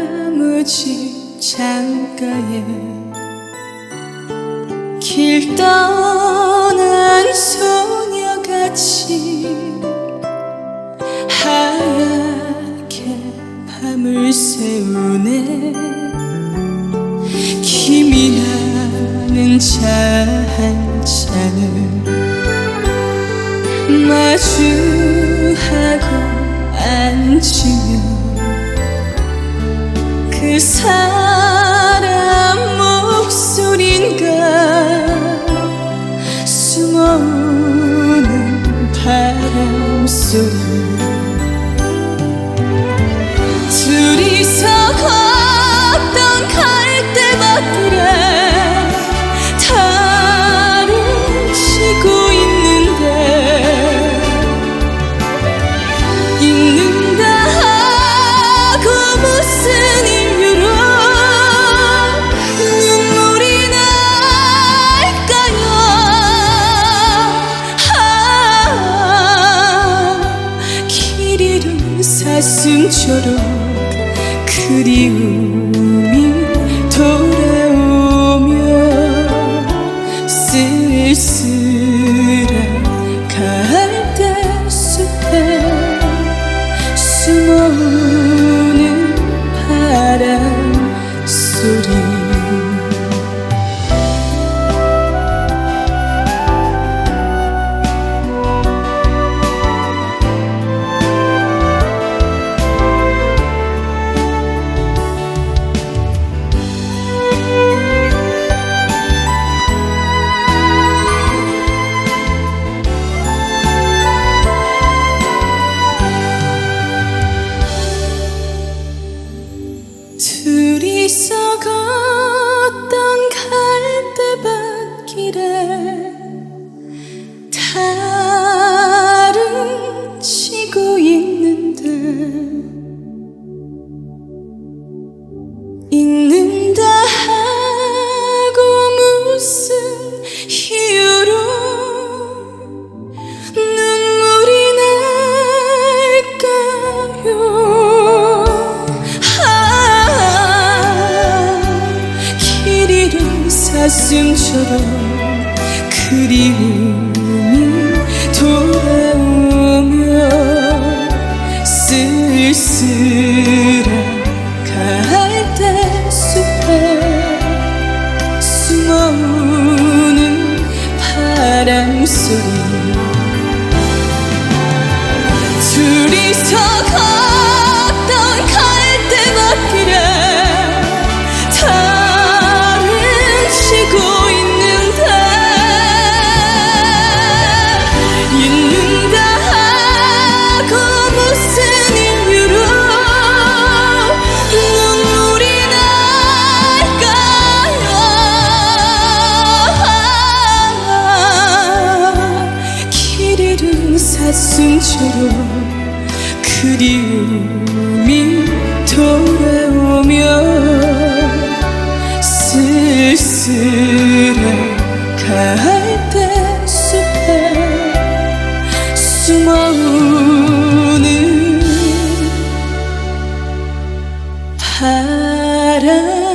통나무집 창가에 길 떠난 소녀같이 하얗게 밤을 새우네. 김이 나는 차 한 잔을 마주하고 앉으면 그 사람 목소린가 숨어우는 바람소리. 둘이서 걷던 갈대밭길에 달을 치고 있는데 잊는다 하고 무슨 이유로 눈물이 날까요? 길 잃은 사슴처럼 그리움이 돌아오며 쓸쓸한 갈대숲에 숨어우는 바람소리. 둘이서 걷던 갈대밭길에 달을 치고 있는데 잊는다 하고 무슨 이유로 눈물이 날까요? 사슴처럼 그리움이 돌아오며 쓸쓸한 갈대숲에 숨어우는 바람소리. 둘이서 걷던 갈대밭길에 치고 있는데 잊는다 하고 무슨 이유로 눈물이 날까요? 길 잃은 사슴처럼 그리움이 돌아오며 쓸쓸한 갈대숲에 숨어우는 바람